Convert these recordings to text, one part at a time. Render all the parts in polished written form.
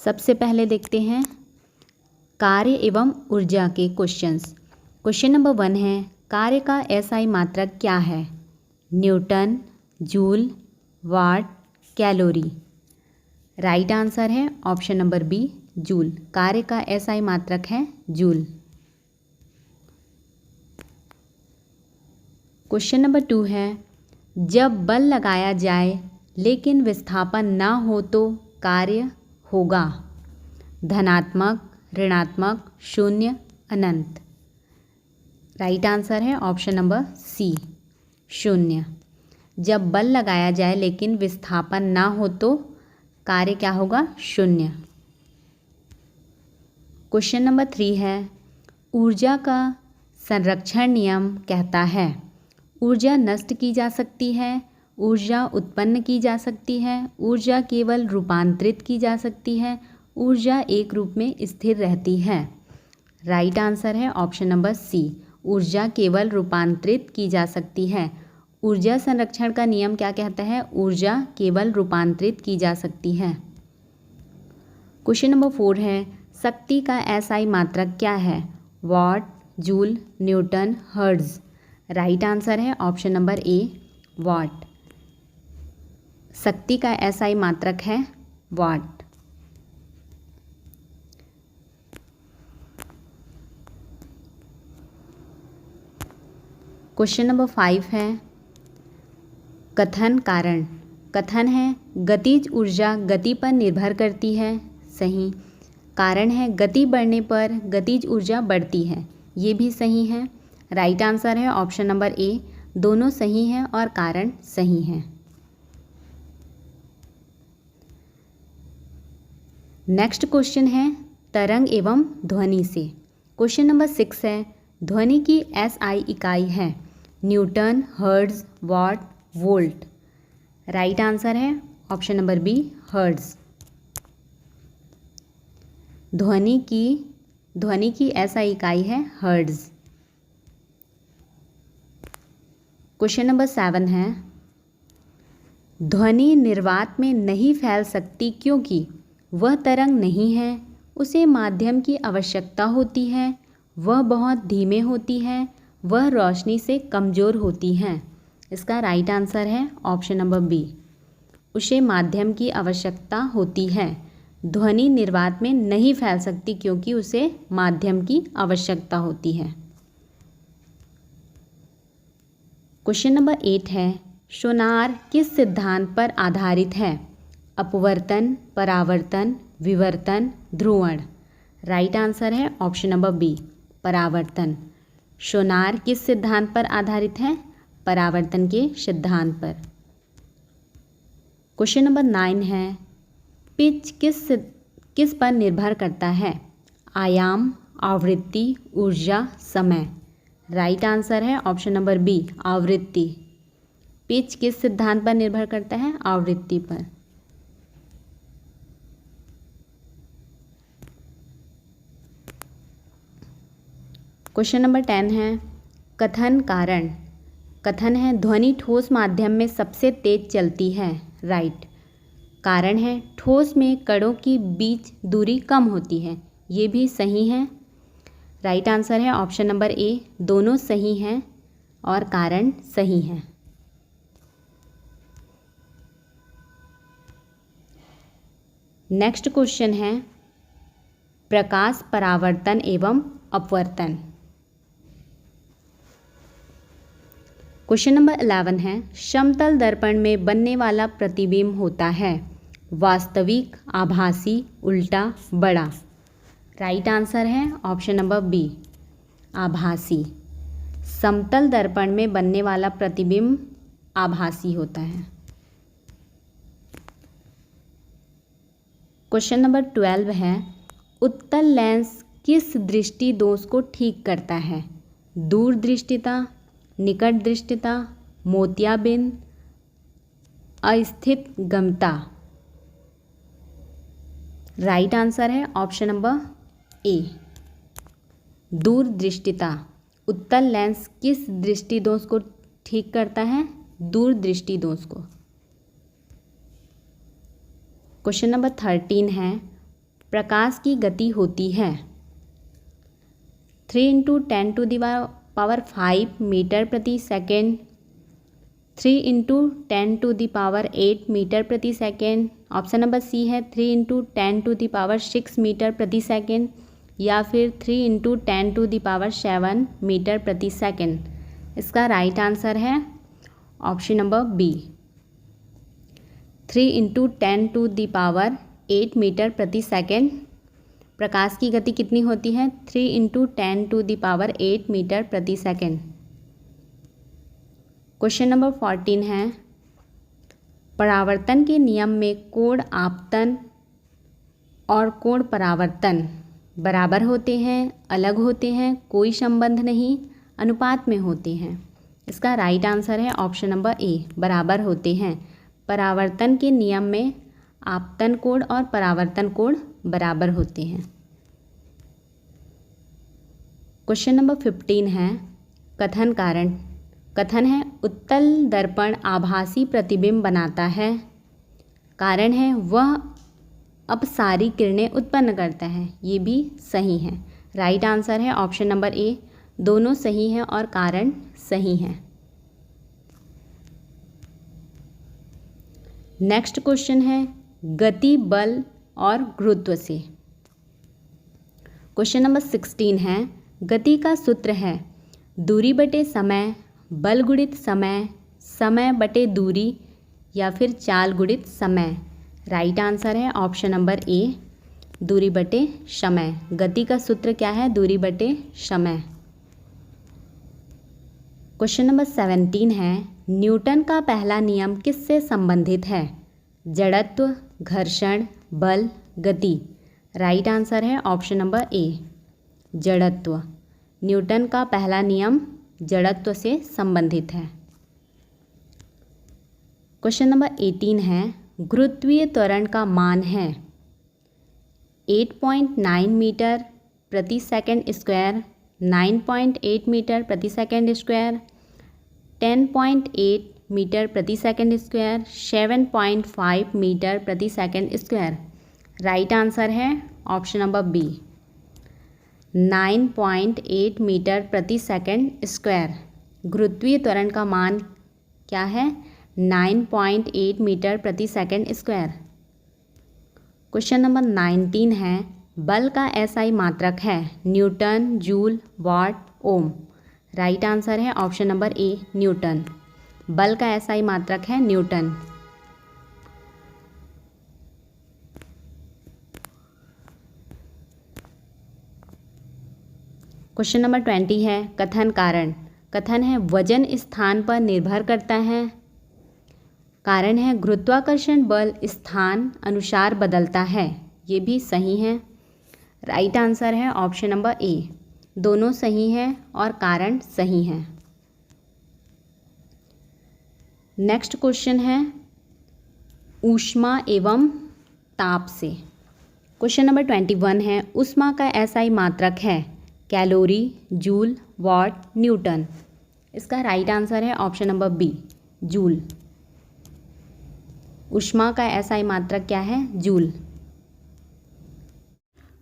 सबसे पहले देखते हैं कार्य एवं ऊर्जा के क्वेश्चंस। क्वेश्चन नंबर 1 है, कार्य का एसआई मात्रक क्या है? न्यूटन, जूल, वाट, कैलोरी। राइट आंसर है ऑप्शन नंबर बी, जूल। कार्य का एसआई मात्रक है जूल। क्वेश्चन नंबर 2 है, जब बल लगाया जाए लेकिन विस्थापन ना हो तो कार्य होगा? धनात्मक, ऋणात्मक, शून्य, अनंत। राइट आंसर है ऑप्शन नंबर सी, शून्य। जब बल लगाया जाए लेकिन विस्थापन ना हो तो कार्य क्या होगा? शून्य। क्वेश्चन नंबर 3 है, ऊर्जा का संरक्षण नियम कहता है ऊर्जा नष्ट की जा सकती है, ऊर्जा उत्पन्न की जा सकती है, ऊर्जा केवल रूपांतरित की जा सकती है, ऊर्जा एक रूप में स्थिर रहती है। राइट आंसर है ऑप्शन नंबर सी, ऊर्जा केवल रूपांतरित की जा सकती है। ऊर्जा संरक्षण का नियम क्या कहता है? ऊर्जा केवल रूपांतरित की जा सकती है। क्वेश्चन नंबर 4 है, शक्ति का एसआई मात्रक क्या है? What, joule, Newton, hertz. Right answer है ऑप्शन नंबर ए, वॉट। शक्ति का एसआई मात्रक है वॉट। क्वेश्चन नंबर 5 है, कथन कारण। कथन है गतिज ऊर्जा गति पर निर्भर करती है, सही। कारण है गति बढ़ने पर गतिज ऊर्जा बढ़ती है, ये भी सही है। राइट आंसर है ऑप्शन नंबर ए, दोनों सही हैं और कारण सही हैं। नेक्स्ट क्वेश्चन है, तरंग एवं ध्वनि से। क्वेश्चन नंबर 6 है, ध्वनि की एसआई इकाई है Newton, hertz, what, volt. Right answer है ऑप्शन नंबर बी, हर्ट्ज। ध्वनि की एसआई इकाई है हर्ट्ज। क्वेश्चन नंबर 7 है, ध्वनि निर्वात में नहीं फैल सकती क्योंकि वह तरंग नहीं है, उसे माध्यम की आवश्यकता होती है, वह बहुत धीमे होती है, वह रोशनी से कमज़ोर होती हैं। इसका राइट आंसर है ऑप्शन नंबर बी, उसे माध्यम की आवश्यकता होती है। ध्वनि निर्वात में नहीं फैल सकती क्योंकि उसे माध्यम की आवश्यकता होती है। क्वेश्चन नंबर 8 है, सोनार किस सिद्धांत पर आधारित है? अपवर्तन, परावर्तन, विवर्तन, ध्रुवण। राइट आंसर है ऑप्शन नंबर बी, परावर्तन। सोनार किस सिद्धांत पर आधारित है? परावर्तन के सिद्धांत पर। क्वेश्चन नंबर 9 है, पिच किस पर निर्भर करता है? आयाम, आवृत्ति, ऊर्जा, समय। राइट आंसर है ऑप्शन नंबर बी, आवृत्ति। पिच किस सिद्धांत पर निर्भर करता है? आवृत्ति पर। क्वेश्चन नंबर 10 है, कथन कारण। कथन है ध्वनि ठोस माध्यम में सबसे तेज चलती है, राइट। कारण है ठोस में कणों की बीच दूरी कम होती है, ये भी सही है। राइट आंसर है ऑप्शन नंबर ए, दोनों सही हैं और कारण सही हैं। नेक्स्ट क्वेश्चन है, प्रकाश परावर्तन एवं अपवर्तन। क्वेश्चन नंबर 11 है, समतल दर्पण में बनने वाला प्रतिबिंब होता है वास्तविक, आभासी, उल्टा, बड़ा। राइट आंसर है ऑप्शन नंबर बी, आभासी। समतल दर्पण में बनने वाला प्रतिबिंब आभासी होता है। क्वेश्चन नंबर 12 है, उत्तल लेंस किस दृष्टि दोष को ठीक करता है? दूर दृष्टिता, निकट दृष्टिता, मोतियाबिंद, अस्थित गमता। राइट आंसर है ऑप्शन नंबर ए, दूर दृष्टिता। उत्तल लेंस किस दृष्टि दोष को ठीक करता है? दूर दृष्टि दोष को। क्वेश्चन नंबर 13 है, प्रकाश की गति होती है? 3 × 10⁵ मीटर प्रति सेकेंड, 3 × 10⁸ मीटर प्रति सेकेंड, ऑप्शन नंबर सी है 3 × 10⁶ मीटर प्रति सेकेंड, या फिर 3 × 10⁷ मीटर प्रति सेकेंड। इसका राइट आंसर है ऑप्शन नंबर बी, 3 × 10⁸ मीटर प्रति सेकेंड। प्रकाश की गति कितनी होती है? 3 × 10⁸ मीटर प्रति सेकेंड। क्वेश्चन नंबर 14 है, परावर्तन के नियम में कोण आपतन और कोण परावर्तन बराबर होते हैं, अलग होते हैं, कोई संबंध नहीं, अनुपात में होते हैं। इसका राइट आंसर है ऑप्शन नंबर ए, बराबर होते हैं। परावर्तन के नियम में आपतन कोण और परावर्तन कोण बराबर होते हैं। क्वेश्चन नंबर 15 है, कथन कारण। कथन है, उत्तल दर्पण आभासी प्रतिबिंब बनाता है। कारण है, वह अपसारी किरणें उत्पन्न करता है। ये भी सही है। राइट आंसर है ऑप्शन नंबर ए, दोनों सही हैं और कारण सही हैं। नेक्स्ट क्वेश्चन है, गति, बल और गुरुत्व से। क्वेश्चन नंबर 16 है, गति का सूत्र है दूरी बटे समय, बल गुणित समय, समय बटे दूरी, या फिर चाल गुणित समय। राइट आंसर है ऑप्शन नंबर ए, दूरी बटे समय। गति का सूत्र क्या है? दूरी बटे समय। क्वेश्चन नंबर 17 है, न्यूटन का पहला नियम किससे संबंधित है? जड़त्व, घर्षण, बल, गति। राइट आंसर है ऑप्शन नंबर ए, जड़त्व। न्यूटन का पहला नियम जड़त्व से संबंधित है। क्वेश्चन नंबर 18 है, गुरुत्वीय त्वरण का मान है 8.9 मीटर प्रति सेकंड स्क्वायर, 9.8 मीटर प्रति सेकंड स्क्वायर, 10.8 मीटर प्रति सेकंड स्क्वायर, 7.5 मीटर प्रति सेकंड स्क्वायर। राइट आंसर है ऑप्शन नंबर बी, 9.8 मीटर प्रति सेकंड स्क्वायर। गुरुत्वीय त्वरण का मान क्या है? 9.8 मीटर प्रति सेकंड स्क्वायर। क्वेश्चन नंबर 19 है, बल का एसआई मात्रक है न्यूटन, जूल, वाट, ओम। राइट आंसर है ऑप्शन नंबर ए, न्यूटन। बल का एसआई मात्रक है न्यूटन। क्वेश्चन नंबर 20 है, कथन कारण। कथन है, वजन स्थान पर निर्भर करता है। कारण है, गुरुत्वाकर्षण बल स्थान अनुसार बदलता है। ये भी सही है। राइट आंसर है ऑप्शन नंबर ए, दोनों सही हैं और कारण सही हैं। नेक्स्ट क्वेश्चन है, ऊष्मा एवं ताप से। क्वेश्चन नंबर 21 है, ऊष्मा का एसआई मात्रक है कैलोरी, जूल, वाट, न्यूटन। इसका राइट आंसर है ऑप्शन नंबर बी, जूल। ऊष्मा का एसआई मात्रक क्या है? जूल।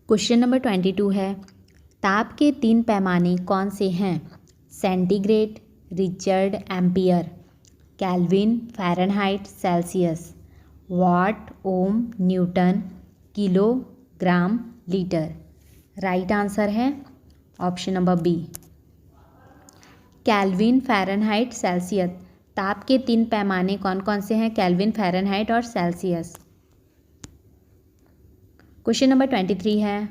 क्वेश्चन नंबर 22 है, ताप के 3 पैमाने कौन से हैं? Centigrade, Richard, ampere, Kelvin, Fahrenheit, Celsius, watt, ohm, newton, kilogram, litre. Right answer है option number B, Kelvin, Fahrenheit, Celsius. ताप के 3 पैमाने कौन कौन से हैं? केल्विन, फ़ारेनहाइट और सेल्सियस। क्वेश्चन नंबर 23 है,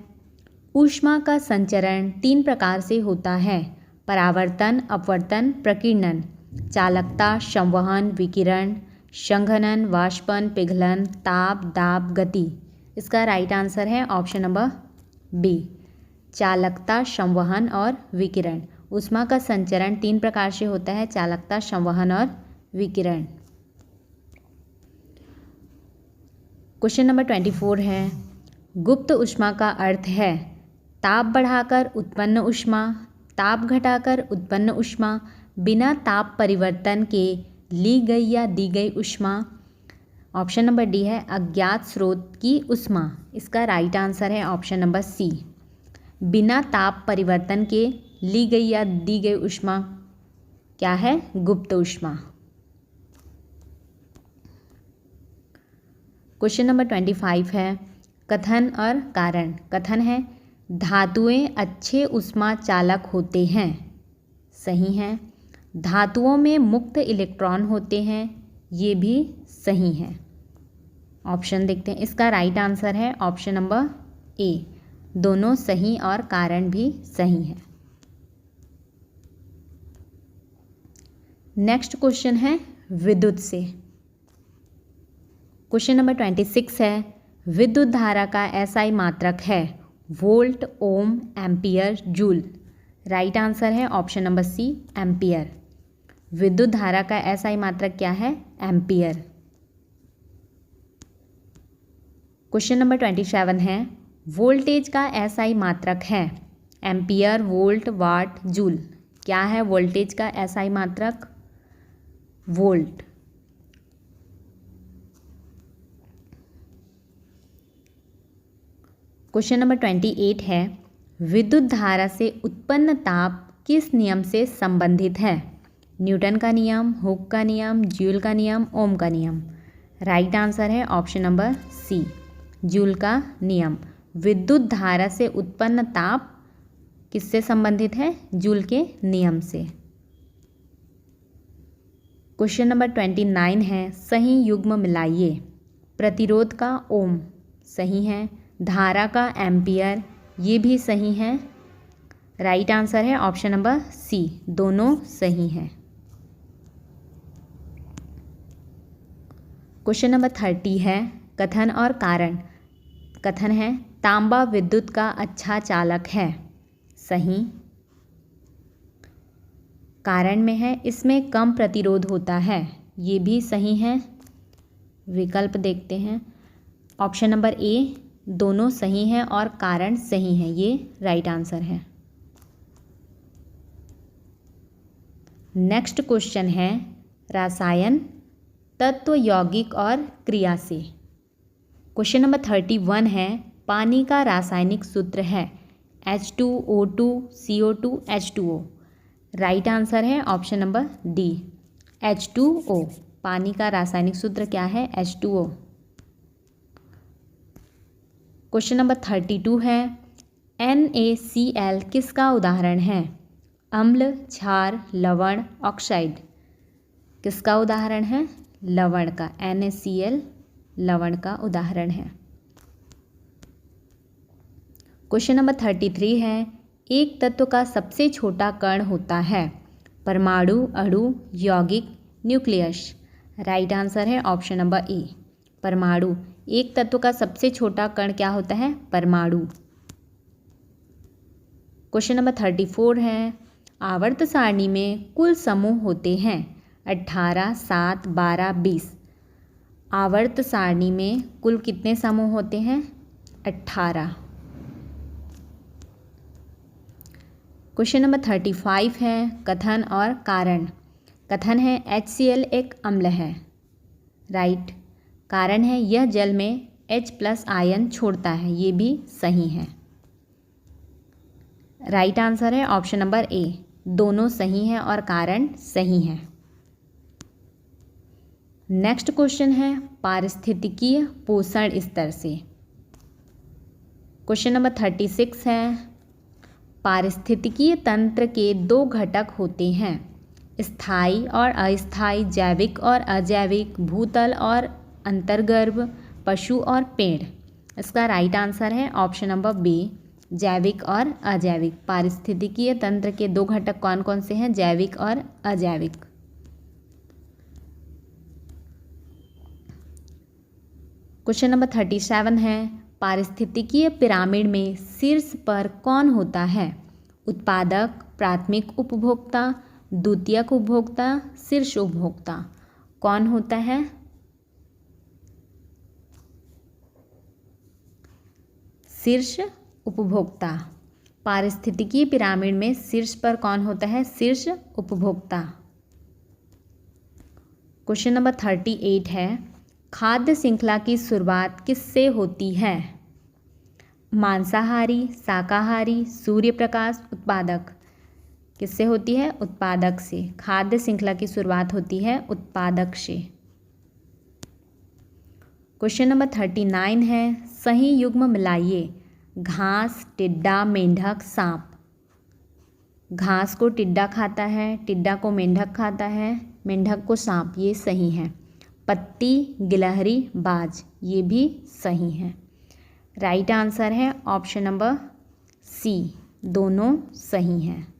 ऊष्मा का संचरण 3 प्रकार से होता है परावर्तन, अपवर्तन, प्रकीर्णन। चालकता, संवहन, विकिरण, संघनन, वाष्पन, पिघलन, ताप, दाब, गति। इसका राइट आंसर है ऑप्शन नंबर बी, चालकता, संवहन और विकिरण। ऊष्मा का संचरण 3 प्रकार से होता है, चालकता, संवहन और विकिरण। क्वेश्चन नंबर 24 है, गुप्त ऊष्मा का अर्थ है ताप बढ़ाकर उत्पन्न ऊष्मा, ताप घटाकर उत्पन्न ऊष्मा, बिना ताप परिवर्तन के ली गई या दी गई ऊष्मा, ऑप्शन नंबर डी है अज्ञात स्रोत की ऊष्मा। इसका राइट आंसर है ऑप्शन नंबर सी। बिना ताप परिवर्तन के ली गई या दी गई ऊष्मा क्या है? गुप्त ऊष्मा। क्वेश्चन नंबर 25 है कथन और कारण। कथन है धातुएं अच्छे ऊष्मा चालक होते हैं। सही है। धातुओं में मुक्त इलेक्ट्रॉन होते हैं। ये भी सही है। ऑप्शन देखते हैं। इसका राइट आंसर है ऑप्शन नंबर ए। दोनों सही और कारण भी सही है। नेक्स्ट क्वेश्चन है विद्युत से। क्वेश्चन नंबर 26 है विद्युत धारा का एसआई मात्रक है वोल्ट, ओम, एम्पियर, जूल। राइट आंसर है ऑप्शन नंबर सी एम्पियर। विद्युत धारा का एसआई मात्रक क्या है? एम्पियर। क्वेश्चन नंबर 27 है वोल्टेज का एसआई मात्रक है एम्पियर, वोल्ट, वाट, जूल। क्या है वोल्टेज का एसआई मात्रक? वोल्ट। क्वेश्चन नंबर 28 है विद्युत धारा से उत्पन्न ताप किस नियम से संबंधित है? न्यूटन का नियम, हुक का नियम, जूल का नियम, ओम का नियम। राइट आंसर है ऑप्शन नंबर सी जूल का नियम। विद्युत धारा से उत्पन्न ताप किससे संबंधित है? जूल के नियम से। क्वेश्चन नंबर 29 है सही युग्म मिलाइए। प्रतिरोध का ओम सही है। धारा का एम्पियर ये भी सही है। राइट आंसर है ऑप्शन नंबर सी दोनों सही हैं। क्वेश्चन नंबर 30 है कथन और कारण। कथन है तांबा विद्युत का अच्छा चालक है। सही। कारण में है इसमें कम प्रतिरोध होता है। ये भी सही है। विकल्प देखते हैं। ऑप्शन नंबर ए दोनों सही हैं और कारण सही है। ये राइट आंसर है। नेक्स्ट क्वेश्चन है रसायन, तत्व, यौगिक और क्रिया से। क्वेश्चन नंबर 31 है पानी का रासायनिक सूत्र है H2O2 CO2 H2O। Right answer है ऑप्शन नंबर डी H2O। पानी का रासायनिक सूत्र क्या है? H2O। क्वेश्चन नंबर 32 है NaCl किसका उदाहरण है? अम्ल, क्षार, लवण, ऑक्साइड। किसका उदाहरण है? लवण का। NaCl लवण का उदाहरण है। क्वेश्चन नंबर 33 है एक तत्व का सबसे छोटा कण होता है परमाणु, अणु, यौगिक, न्यूक्लियस। राइट आंसर है ऑप्शन नंबर ए परमाणु। एक तत्व का सबसे छोटा कण क्या होता है? परमाणु। क्वेश्चन नंबर 34 है आवर्त सारणी में कुल समूह होते हैं 18, 7, 12, 20। आवर्त सारणी में कुल कितने समूह होते हैं? 18। क्वेश्चन नंबर 35 है कथन और कारण। कथन है HCl एक अम्ल है। राइट। कारण है यह जल में H+ आयन छोड़ता है। ये भी सही है। राइट आंसर है ऑप्शन नंबर ए दोनों सही हैं और कारण सही है। नेक्स्ट क्वेश्चन है पारिस्थितिकीय पोषण स्तर से। क्वेश्चन नंबर 36 है पारिस्थितिकीय तंत्र के दो घटक होते हैं स्थायी और अस्थायी, जैविक और अजैविक, भूतल और अंतर्गर्भ, पशु और पेड़। इसका राइट आंसर है ऑप्शन नंबर बी जैविक और अजैविक। पारिस्थितिकीय तंत्र के दो घटक कौन कौन से हैं? जैविक और अजैविक। क्वेश्चन नंबर 37 है पारिस्थितिकीय पिरामिड में शीर्ष पर कौन होता है? उत्पादक, प्राथमिक उपभोक्ता, द्वितीयक उपभोक्ता, शीर्ष उपभोक्ता। कौन होता है? शीर्ष उपभोक्ता। पारिस्थितिकीय पिरामिड में शीर्ष पर कौन होता है? शीर्ष उपभोक्ता। क्वेश्चन नंबर 38 है खाद्य श्रृंखला की शुरुआत किससे होती है? मांसाहारी, शाकाहारी, सूर्य प्रकाश, उत्पादक। किससे होती है? उत्पादक से। खाद्य श्रृंखला की शुरुआत होती है उत्पादक से। क्वेश्चन नंबर 39 है, सही युग्म मिलाइए। घास, टिड्डा, मेंढक, सांप। घास को टिड्डा खाता है, टिड्डा को मेंढक खाता है, मेंढक को सांप। ये सही है। पत्ती, गिलहरी, बाज। ये भी सही है। राइट आंसर है ऑप्शन नंबर सी, दोनों सही हैं।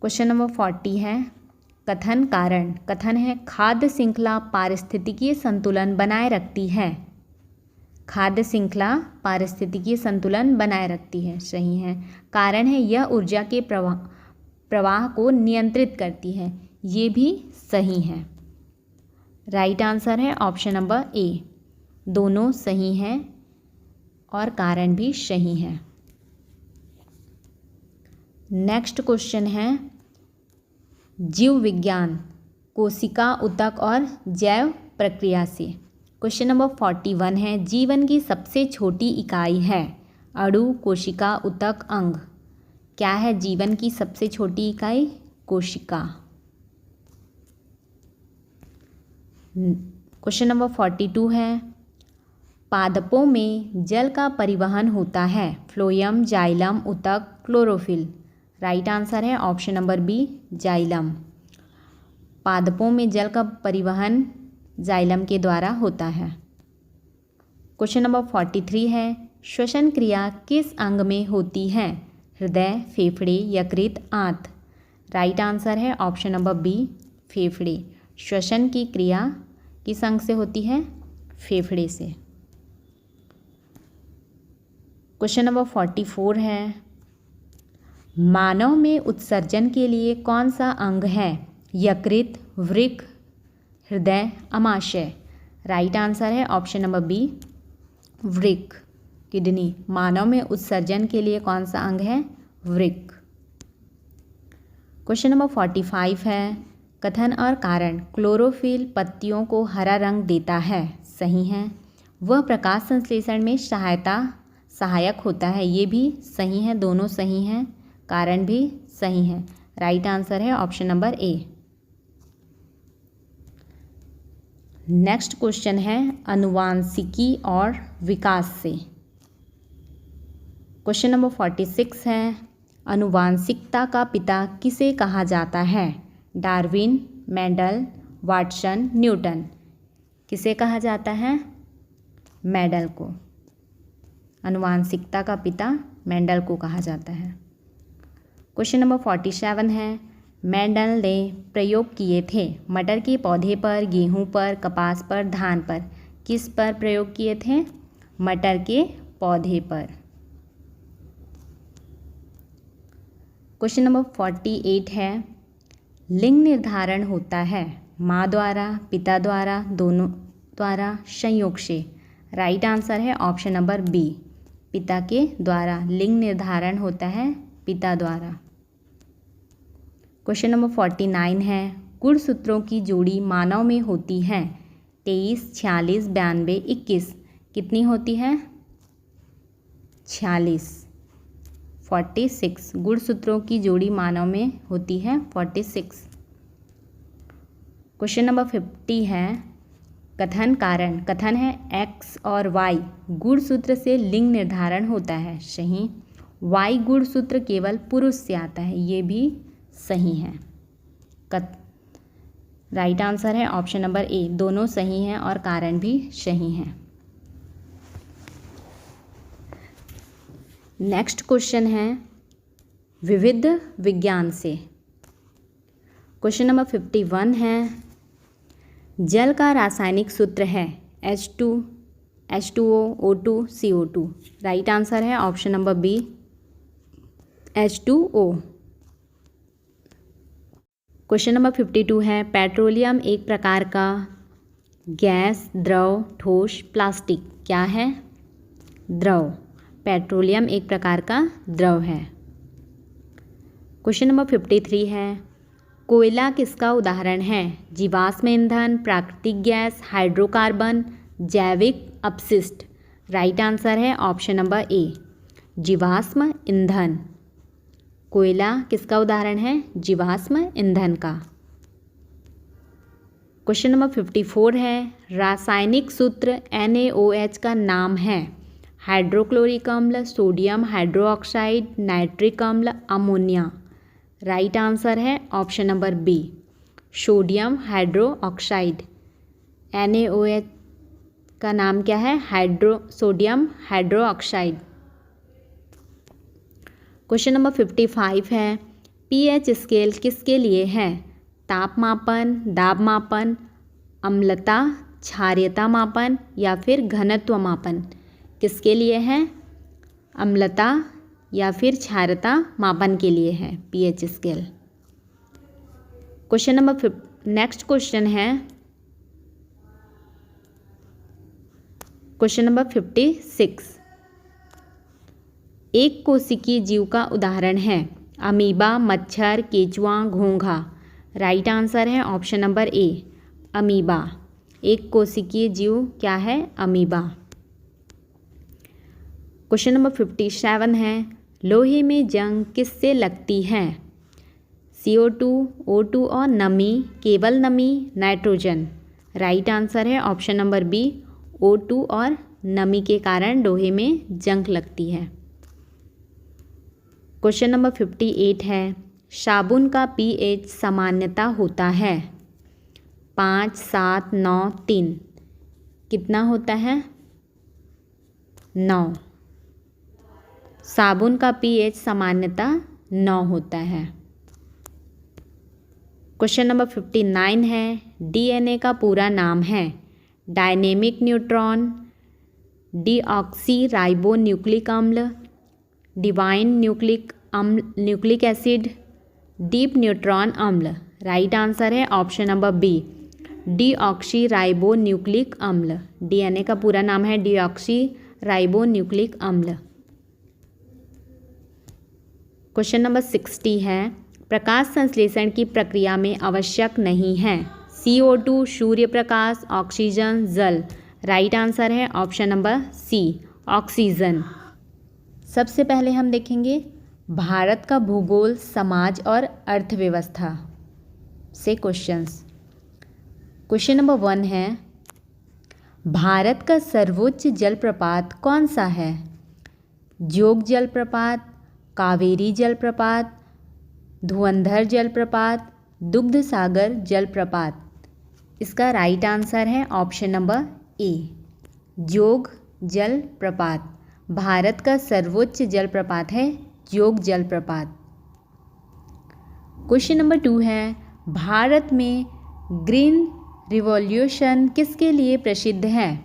क्वेश्चन नंबर 40 है, कथन कारण। कथन है, खाद्य श्रृंखला पारिस्थितिकीय संतुलन बनाए रखती है। खाद्य श्रृंखला पारिस्थितिकीय संतुलन बनाए रखती है। सही है। कारण है, यह ऊर्जा के प्रवाह को नियंत्रित करती है। ये भी सही है। राइट आंसर है ऑप्शन नंबर ए, दोनों सही हैं और कारण भी सही है। नेक्स्ट क्वेश्चन है, जीव विज्ञान, कोशिका, ऊतक और जैव प्रक्रिया से। क्वेश्चन नंबर 41 है, जीवन की सबसे छोटी इकाई है। अणु, कोशिका, ऊतक, अंग। क्या है जीवन की सबसे छोटी इकाई? कोशिका। क्वेश्चन नंबर 42 है, पादपों में जल का परिवहन होता है। फ्लोएम, जाइलम, ऊतक, क्लोरोफिल। राइट आंसर है ऑप्शन नंबर बी, जाइलम। पादपों में जल का परिवहन जाइलम के द्वारा होता है। क्वेश्चन नंबर 43 है, श्वसन क्रिया किस अंग में होती है? हृदय, फेफड़े, यकृत, आंत। राइट आंसर है ऑप्शन नंबर बी, फेफड़े। श्वसन की क्रिया किस अंग से होती है? फेफड़े से। क्वेश्चन नंबर 44 है, मानव में उत्सर्जन के लिए कौन सा अंग है? यकृत, वृक्क, हृदय, अमाशय। राइट आंसर है ऑप्शन नंबर बी, वृक्क, किडनी। मानव में उत्सर्जन के लिए कौन सा अंग है? वृक्क। क्वेश्चन नंबर 45 है, कथन और कारण। क्लोरोफिल पत्तियों को हरा रंग देता है। सही है। वह प्रकाश संश्लेषण में सहायक होता है। ये भी सही है, दोनों सही हैं। कारण भी सही है। राइट आंसर है option number A. Next question है, अनुवांशिकी और विकास से। क्वेश्चन नंबर 46 है, अनुवांशिकता का पिता किसे कहा जाता है? Darwin, Mendel, Watson, Newton. किसे कहा जाता है? मेंडल को। अनुवांशिकता का पिता मेंडल को कहा जाता है। क्वेश्चन नंबर 47 है, मेंडल ने प्रयोग किए थे। मटर के पौधे पर, गेहूं पर, कपास पर, धान पर। किस पर प्रयोग किए थे? मटर के पौधे पर। क्वेश्चन नंबर 48 है, लिंग निर्धारण होता है माँ द्वारा, पिता द्वारा, दोनों द्वारा, संयोग से। राइट आंसर है ऑप्शन नंबर बी, पिता के द्वारा। लिंग निर्धारण होता है पिता द्वारा। क्वेश्चन नंबर 49 है, गुणसूत्रों की जोड़ी मानव में होती है 23, 46, 92, 21। कितनी होती है? 46, 46। गुणसूत्रों की जोड़ी मानव में होती है 46। क्वेश्चन नंबर 50 है, कथन कारण। कथन है एक्स और वाई गुणसूत्र से लिंग निर्धारण होता है। सही। वाई गुणसूत्र केवल पुरुष से आता है। ये भी सही है। राइट आंसर है ऑप्शन नंबर ए, दोनों सही हैं और कारण भी सही हैं। नेक्स्ट क्वेश्चन है विविध विज्ञान से। क्वेश्चन नंबर 51 है, जल का रासायनिक सूत्र है H2, H2O, O2, CO2। Right answer है option number B, H2O। Question number 52 है, पेट्रोलियम एक प्रकार का गैस, द्रव, ठोस, प्लास्टिक। क्या है? द्रव। पेट्रोलियम एक प्रकार का द्रव है। क्वेश्चन नंबर 53 है, कोयला किसका उदाहरण है? जीवाश्म ईंधन, प्राकृतिक गैस, हाइड्रोकार्बन, जैविक अपशिष्ट। राइट आंसर है ऑप्शन नंबर ए, जीवाश्म ईंधन। कोयला किसका उदाहरण है? जीवाश्म ईंधन का। क्वेश्चन नंबर 54 है, रासायनिक सूत्र NaOH का नाम है? हाइड्रोक्लोरिक अम्ल, सोडियम हाइड्रोक्साइड, नाइट्रिक अम्ल, अमोनिया। राइट आंसर है option number B, sodium hydroxide. NaOH का नाम क्या है? Sodium hydroxide. क्वेश्चन नंबर 55 है, pH स्केल किसके लिए है? तापमापन, दाब मापन, अम्लता, क्षारीयता मापन या फिर घनत्व मापन। किसके लिए है? अम्लता या फिर क्षारीयता मापन के लिए है pH scale. Question number next question है क्वेश्चन नंबर 56। एक कोशिकीय जीव का उदाहरण है? अमीबा, मच्छर, केंचुआ, घोंघा। राइट आंसर है ऑप्शन नंबर ए, अमीबा। एक कोशिकीय जीव क्या है? अमीबा। क्वेश्चन नंबर 57 है, लोहे में जंग किससे लगती है? CO2, O2 और नमी, केवल नमी, नाइट्रोजन। राइट आंसर है ऑप्शन नंबर बी, O2 और नमी के कारण लोहे में जंग लगती है। क्वेश्चन नंबर 58 है, साबुन का pH सामान्यता होता है? 5, 7, 9, 3। कितना होता है? 9। साबुन का pH सामान्यता 9 होता है। क्वेश्चन नंबर 59 है, DNA का पूरा नाम है? Dynamic neutron, deoxyribonucleic अम्ल, divine nucleic acid, deep neutron अम्ल। राइट आंसर है option number B, deoxyribonucleic अम्ल। DNA का पूरा नाम है डीऑक्सी राइबो न्यूक्लिक अम्ल। क्वेश्चन नंबर 60 है, प्रकाश संश्लेषण की प्रक्रिया में आवश्यक नहीं है? CO2, सूर्य प्रकाश, ऑक्सीजन, जल। राइट आंसर है ऑप्शन नंबर सी, ऑक्सीजन। सबसे पहले हम देखेंगे भारत का भूगोल, समाज और अर्थव्यवस्था से क्वेश्चंस। क्वेश्चन नंबर 1 है, भारत का सर्वोच्च जलप्रपात कौन सा है? जोग जलप्रपात, कावेरी जलप्रपात, धुंधर जलप्रपात, दुग्ध सागर जलप्रपात। इसका राइट आंसर है ऑप्शन नंबर ए, जोग जलप्रपात। भारत का सर्वोच्च जलप्रपात है जोग जलप्रपात। क्वेश्चन नंबर 2 है, भारत में ग्रीन रिवॉल्यूशन किसके लिए प्रसिद्ध है?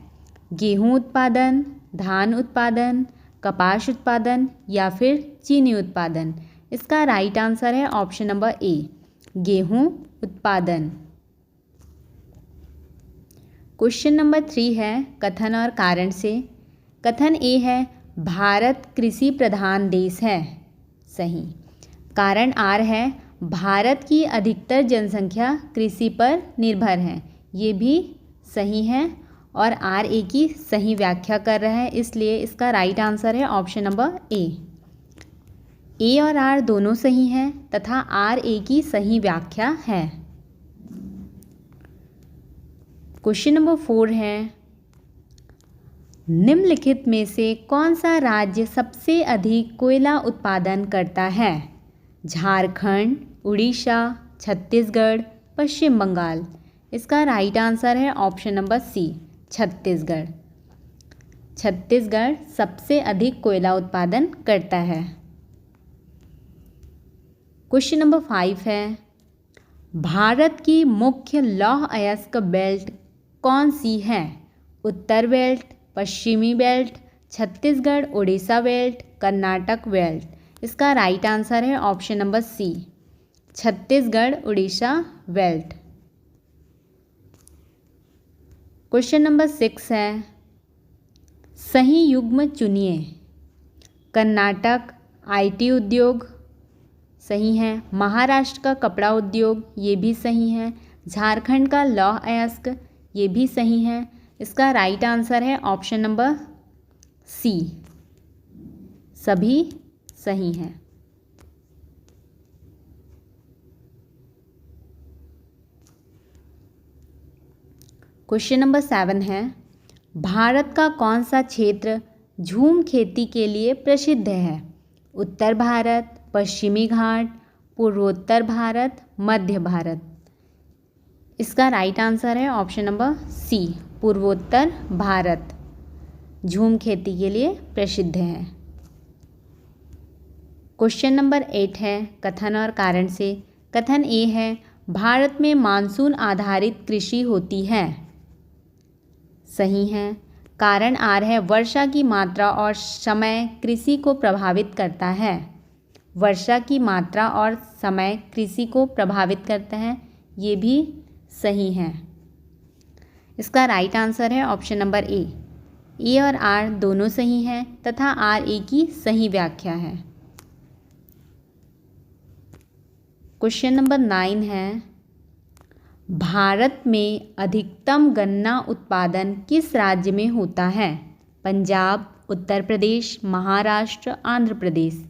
गेहूं उत्पादन, धान उत्पादन, कपास उत्पादन या फिर चीनी उत्पादन। इसका राइट आंसर है ऑप्शन नंबर ए, गेहूं उत्पादन। क्वेश्चन नंबर 3 है, कथन और कारण से। कथन ए है, भारत कृषि प्रधान देश है। सही। कारण आर है, भारत की अधिकतर जनसंख्या कृषि पर निर्भर है। ये भी सही है और आर ए की सही व्याख्या कर रहा है, इसलिए इसका राइट आंसर है ऑप्शन नंबर ए। ए और आर दोनों सही हैं तथा आर ए की सही व्याख्या है। क्वेश्चन नंबर 4 है, निम्नलिखित में से कौन सा राज्य सबसे अधिक कोयला उत्पादन करता है? झारखंड, उड़ीसा, छत्तीसगढ़, पश्चिम बंगाल। इसका राइट आंसर है option number C, Chhattisgarh. Chhattisgarh सबसे अधिक कोयला उत्पादन करता है। क्वेश्चन नंबर 5 है, भारत की मुख्य लौह अयस्क बेल्ट कौन सी है? उत्तर बेल्ट, पश्चिमी belt, Chhattisgarh Orissa belt, Karnataka belt. इसका राइट आंसर है option number C, Chhattisgarh Orissa belt. Question number 6 है, सही युग्म चुनिए। कर्नाटक, IT उद्योग, सही है। महाराष्ट्र का कपड़ा उद्योग, ये भी सही है। झारखंड का लौह अयस्क, ये भी सही है। इसका राइट आंसर है ऑप्शन नंबर सी, सभी सही हैं। क्वेश्चन नंबर 7 है, भारत का कौन सा क्षेत्र झूम खेती के लिए प्रसिद्ध है? उत्तर भारत, पश्चिमी घाट, पूर्वोत्तर भारत, मध्य भारत। इसका राइट आंसर है ऑप्शन नंबर सी, पूर्वोत्तर भारत झूम खेती के लिए प्रसिद्ध है। क्वेश्चन नंबर 8 है, कथन और कारण से। कथन ए है, भारत में मानसून आधारित कृषि होती है। सही है। कारण आर है, वर्षा की मात्रा और समय कृषि को प्रभावित करता है। वर्षा की मात्रा और समय कृषि को प्रभावित करता है, ये भी सही है। इसका राइट आंसर है ऑप्शन नंबर ए। ए और आर दोनों सही हैं तथा आर ए की सही व्याख्या है। क्वेश्चन नंबर 9 है, भारत में अधिकतम गन्ना उत्पादन किस राज्य में होता है? पंजाब, उत्तर प्रदेश, महाराष्ट्र, आंध्र प्रदेश।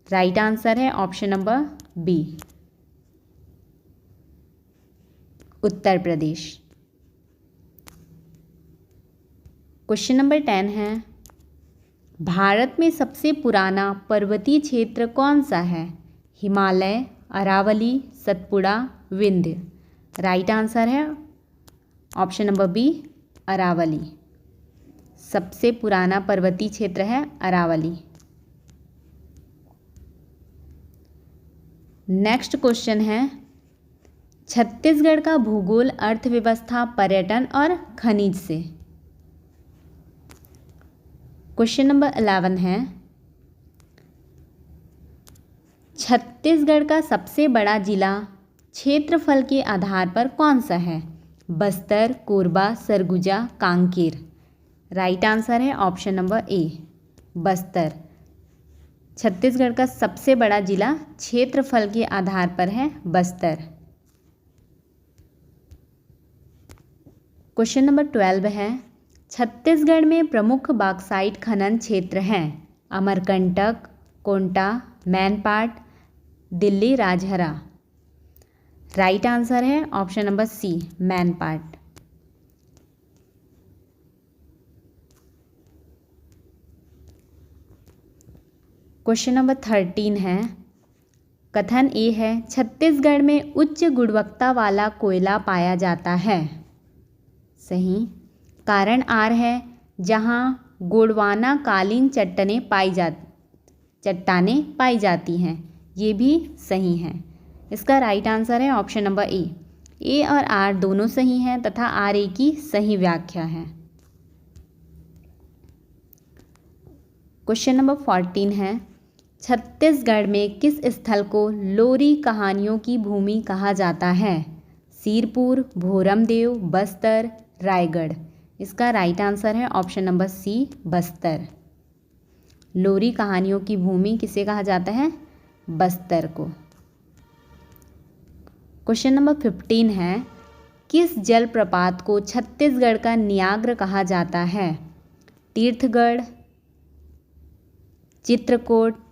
राइट आंसर है option number B, Uttar Pradesh. Question number 10 है, भारत में सबसे पुराना पर्वतीय क्षेत्र कौन सा है? हिमालय, अरावली, सतपुड़ा, विंध्य। राइट आंसर है ऑप्शन नंबर बी, अरावली। सबसे पुराना पर्वतीय क्षेत्र है अरावली। नेक्स्ट क्वेश्चन है, छत्तीसगढ़ का भूगोल, अर्थव्यवस्था, पर्यटन और खनिज से। क्वेश्चन नंबर 11 है, छत्तीसगढ़ का सबसे बड़ा जिला क्षेत्रफल के आधार पर कौन सा है? बस्तर, कोरबा, सरगुजा, कांकेर। राइट आंसर है option number A, Bastar. Chhattisgarh का सबसे बड़ा जिला क्षेत्रफल के आधार पर है बस्तर। क्वेश्चन नंबर 12 है, छत्तीसगढ़ में प्रमुख बॉक्साइट खनन क्षेत्र हैं। अमरकंटक, कोंटा, मैनपाट, दिल्ली राजहरा। राइट आंसर है option number C, Mainpat. Question number 13 है, कथन ए है, छत्तीसगढ़ में उच्च गुणवत्ता वाला कोयला पाया जाता है। सही। कारण आर है, जहाँ गोंडवाना कालीन चट्टानें पाई जाती हैं, ये भी सही हैं। इसका राइट आंसर है ऑप्शन नंबर ए। ए और आर दोनों सही हैं तथा आर ए की सही व्याख्या है। क्वेश्चन नंबर 14 है, छत्तीसगढ़ में किस स्थल को लोरी कहानियों की भूमि कहा जाता है? सिरपुर, भोरमदेव, बस्तर, रायगढ़। इसका राइट आंसर है ऑप्शन नंबर सी, बस्तर। लोरी कहानियों की भूमि किसे कहा जाता है? बस्तर को। क्वेश्चन नंबर 15 है, किस जलप्रपात को छत्तीसगढ़ का न्याग्र कहा जाता है? तीर्थगढ़, चित्रकोट,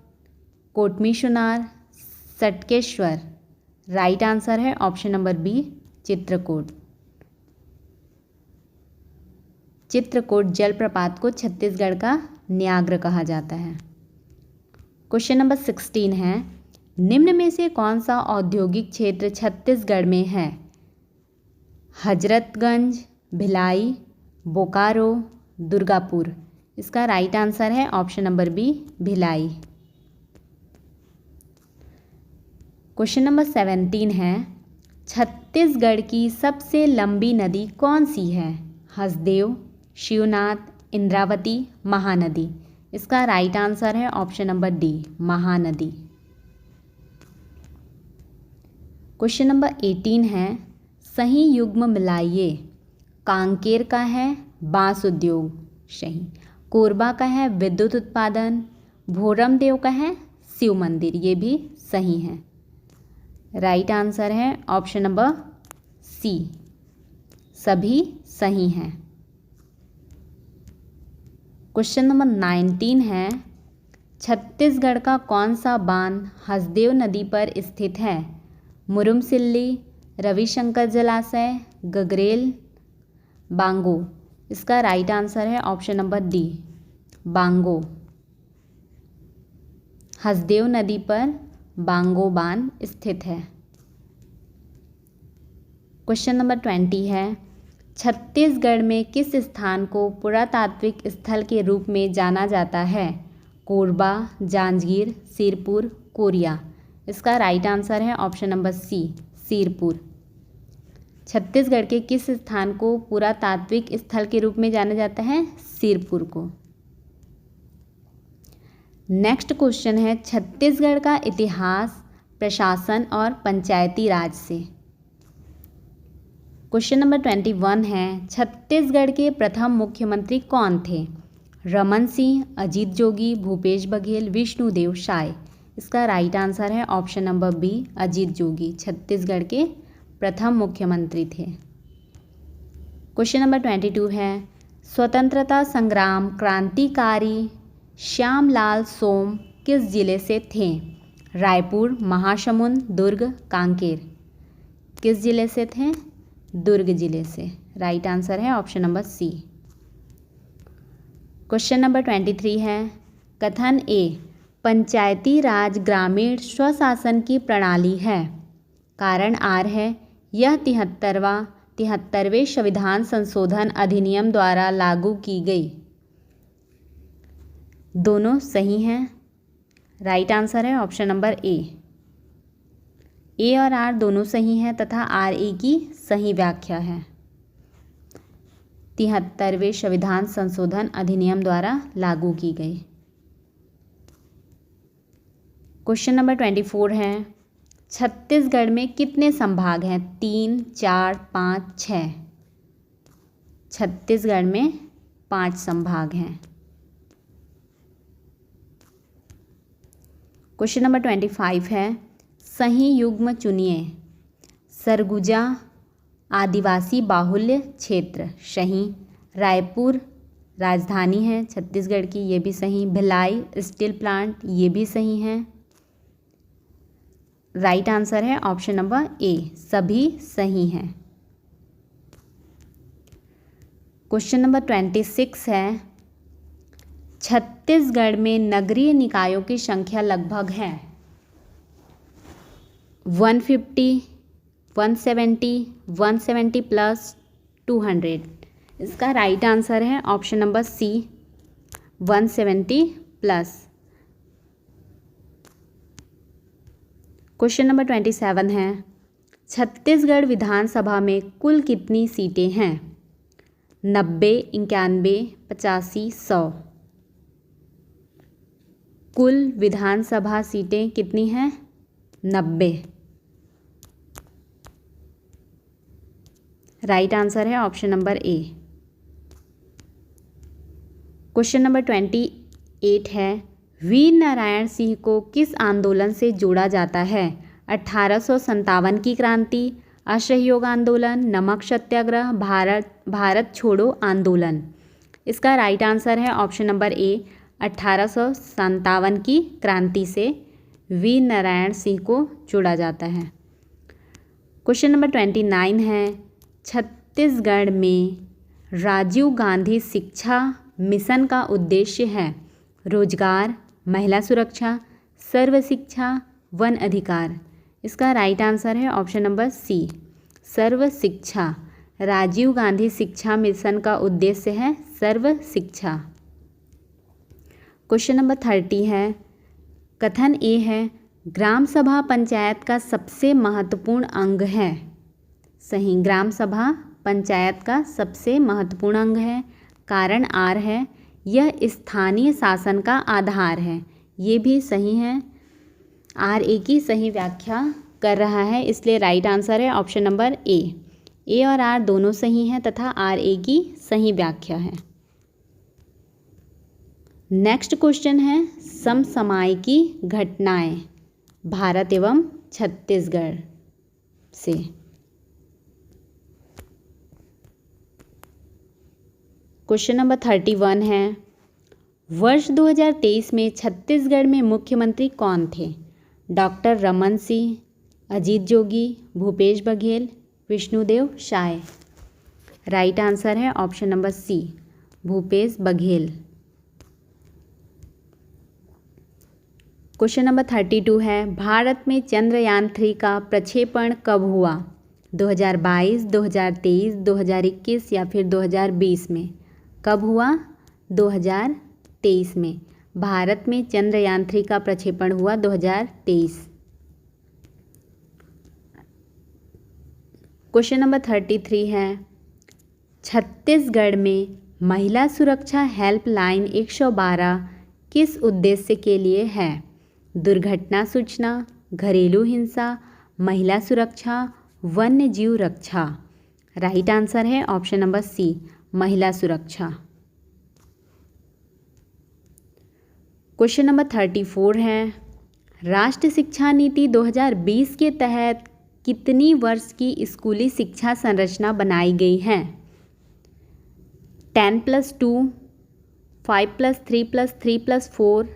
कोटमीशुनार, सटकेश्वर। राइट आंसर है option number B, Chitrakote. Chitrakote जलप्रपात को छत्तीसगढ़ का न्याग्र कहा जाता है। क्वेश्चन नंबर 16 है, निम्न में से कौन सा औद्योगिक क्षेत्र छत्तीसगढ़ में है? हजरतगंज, भिलाई, बोकारो, दुर्गापुर। इसका राइट आंसर है option number B, Bhilai. Question number 17 है, छत्तीसगढ़ की सबसे लंबी नदी कौन सी है? हसदेव, शिवनाथ, इंद्रावती, महानदी। इसका राइट आंसर है option number D, Mahanadi. Question number 18 है, सही युग्म मिलाइए। कांकेर का है बांस उद्योग, सही। कोरबा का है विद्युत उत्पादन, भोरमदेव का है शिव मंदिर, ये भी सही हैं। राइट आंसर है ऑप्शन नंबर सी, सभी सही हैं। क्वेश्चन नंबर 19 है, छत्तीसगढ़ का कौन सा बांध हसदेव नदी पर स्थित है? मुरुमसिल्ली, रविशंकर जलाशय, गगरेल, बांगो। इसका राइट आंसर है option number D, Bango. Hasdeo नदी पर बांगो बांध स्थित है। क्वेश्चन नंबर 20 है, छत्तीसगढ़ में किस स्थान को पुरातात्विक स्थल के रूप में जाना जाता है? कोरबा, जांजगीर, सिरपुर, कोरिया। इसका राइट आंसर है option number C, Sirpur. Chhattisgarh के किस स्थान को पुरातात्विक स्थल के रूप में जाना जाता है? सिरपुर को। नेक्स्ट क्वेश्चन है, छत्तीसगढ़ का इतिहास, प्रशासन और पंचायती राज से। क्वेश्चन नंबर 21 है, छत्तीसगढ़ के प्रथम मुख्यमंत्री कौन थे? रमन सिंह, अजीत जोगी, भूपेश बघेल, विष्णुदेव साय। इसका राइट आंसर है option number B, Ajit Jogi Chhattisgarh के प्रथम मुख्यमंत्री थे। क्वेश्चन नंबर 22 है, स्वतंत्रता संग्राम क्रांतिकारी श्यामलाल सोम किस जिले से थे? रायपुर, महासमुंद, दुर्ग, कांकेर। किस जिले से थे? दुर्ग जिले से। राइट आंसर है option number C. Question number 23 है, कथन ए पंचायती राज ग्रामीण स्वशासन की प्रणाली है। कारण आर है, यह 73वें संविधान संशोधन अधिनियम द्वारा लागू की गई। दोनों सही हैं। राइट आंसर है ऑप्शन नंबर ए और आर दोनों सही हैं तथा आर ए की सही व्याख्या है। 73वें संविधान संशोधन अधिनियम द्वारा लागू की गई। क्वेश्चन नंबर 24 है, छत्तीसगढ़ में कितने संभाग हैं? 3, 4, 5, 6। छत्तीसगढ़ में 5 संभाग हैं। क्वेश्चन नंबर 25 है, सही युग्म चुनिए। सरगुजा आदिवासी बाहुल्य क्षेत्र सही। रायपुर राजधानी है छत्तीसगढ़ की, ये भी सही। भिलाई स्टील प्लांट, ये भी सही है। राइट आंसर है ऑप्शन नंबर ए, सभी सही हैं। क्वेश्चन नंबर 26 है, छत्तीसगढ़ में नगरीय निकायों की संख्या लगभग है 150, 170, 170 प्लस 200। इसका राइट आंसर है option number C, 170 plus. Question number 27 है, छत्तीसगढ़ विधानसभा में कुल कितनी सीटें हैं? 90, 91, 85, 100। कुल विधानसभा सीटें कितनी हैं? 90। राइट आंसर है option number A. Question number 28 है, वीर नारायण सिंह को किस आंदोलन से जोड़ा जाता है? 1857 की क्रांति, असहयोग आंदोलन, नमक सत्याग्रह, भारत छोड़ो आंदोलन। इसका राइट आंसर है ऑप्शन नंबर ए, 1857 की क्रांति से वीर नारायण सिंह को जोड़ा जाता है। क्वेश्चन नंबर 29 है, छत्तीसगढ़ में राजीव गांधी शिक्षा मिशन का उद्देश्य है रोजगार, महिला सुरक्षा, सर्व शिक्षा, वन अधिकार। इसका राइट आंसर है ऑप्शन नंबर सी, सर्व शिक्षा। राजीव गांधी शिक्षा मिशन का उद्देश्य है सर्व शिक्षा। क्वेश्चन नंबर 30 है, कथन ए है, ग्राम सभा पंचायत का सबसे महत्वपूर्ण अंग है। सही, ग्राम सभा पंचायत का सबसे महत्वपूर्ण अंग है। कारण आर है, यह स्थानीय शासन का आधार है। ये भी सही है। आर ए की सही व्याख्या कर रहा है, इसलिए राइट आंसर है ऑप्शन नंबर ए और आर दोनों सही हैं तथा आर ए की सही व्याख्या है। नेक्स्ट क्वेश्चन है, समसामयिकी घटनाएं भारत एवं छत्तीसगढ़ से। क्वेश्चन नंबर 31 है, वर्ष 2023 में छत्तीसगढ़ में मुख्यमंत्री कौन थे? Doctor Raman Singh, Ajit Jogi, Bhupesh Baghel, Vishnudeo Sai. Right answer है option number C, Bhupesh Baghel. Question number 32 है, भारत में चंद्रयान 3 का प्रक्षेपण कब हुआ? 2022, 2023, 2021 या फिर 2020 में? कब हुआ? 2023 में। भारत में चंद्रयान 3 का प्रक्षेपण हुआ 2023। क्वेश्चन नंबर 33 है, छत्तीसगढ़ में महिला सुरक्षा हेल्पलाइन 112 किस उद्देश्य के लिए है? दुर्घटना सूचना, घरेलू हिंसा, महिला सुरक्षा, वन्य जीव रक्षा। राइट आंसर है ऑप्शन नंबर सी, महिला सुरक्षा। क्वेश्चन नंबर 34 है, राष्ट्रीय शिक्षा नीति 2020 के तहत कितनी वर्ष की स्कूली शिक्षा संरचना बनाई गई है? 10+2, 5+3+3+4।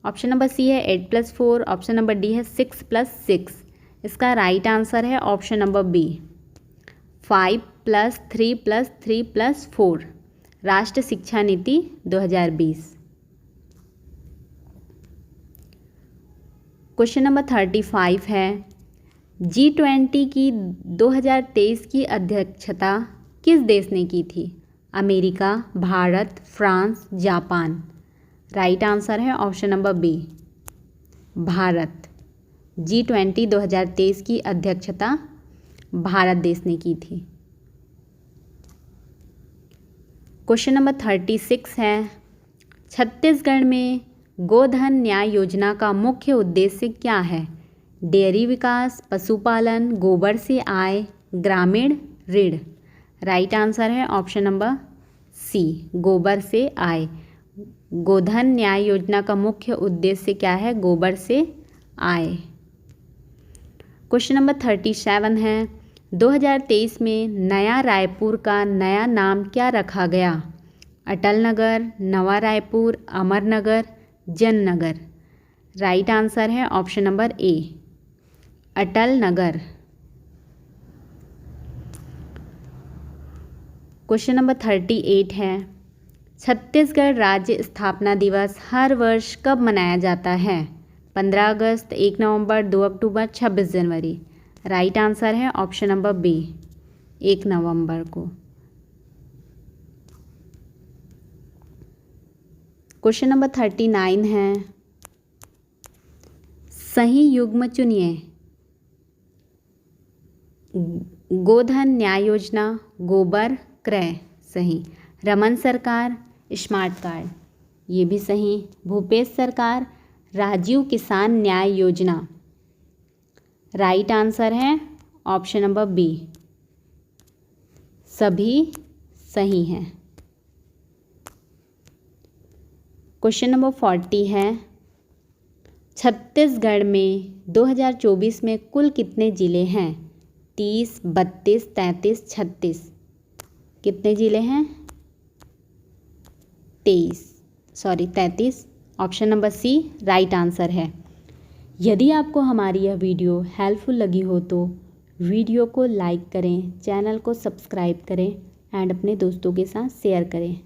ऑप्शन नंबर सी है 8+4, ऑप्शन नंबर डी है 6+6। इसका राइट आंसर है ऑप्शन नंबर बी, 5+3+3+4, राष्ट्रीय शिक्षा नीति 2020। क्वेश्चन नंबर 35 है, G20 की 2023 की अध्यक्षता किस देश ने की थी? America, Bharat, France, Japan. Right answer है option number B, Bharat. G20 2023 की अध्यक्षता भारत देश ने की थी। क्वेश्चन नंबर 36 है, छत्तीसगढ़ में गोधन न्याय योजना का मुख्य उद्देश्य क्या है? डेयरी विकास, पशुपालन, गोबर से आय, ग्रामीण ऋण। राइट आंसर है ऑप्शन नंबर सी, गोबर से आय। गोधन न्याय योजना का मुख्य उद्देश्य क्या है? गोबर से आय। क्वेश्चन नंबर 37 है, 2023 में नया रायपुर का नया नाम क्या रखा गया? अटल नगर, नवा रायपुर, अमर नगर, जन नगर। राइट आंसर है option number A, Atal Nagar. Question number 38 है, छत्तीसगढ़ राज्य स्थापना दिवस हर वर्ष कब मनाया जाता है? 15 अगस्त, 1 नवंबर, 2 अक्टूबर, 26 जनवरी। राइट आंसर है ऑप्शन नंबर बी, 1 नवंबर को। क्वेश्चन नंबर 39 है, सही युग्म चुनिए। गोधन न्याय योजना, गोबर क्रय। सही। रमन सरकार, स्मार्ट कार्ड, ये भी सही। भूपेश सरकार, राजीव किसान न्याय योजना। राइट आंसर है ऑप्शन नंबर बी, सभी सही हैं। क्वेश्चन नंबर 40 है, छत्तीसगढ़ में 2024 में कुल कितने ज़िले हैं? 30, 32, 33, 36। कितने ज़िले हैं? 33। Option number C right answer है। यदि आपको हमारी यह वीडियो हेल्पफुल लगी हो तो वीडियो को लाइक करें, चैनल को सब्सक्राइब करें एंड अपने दोस्तों के साथ शेयर करें।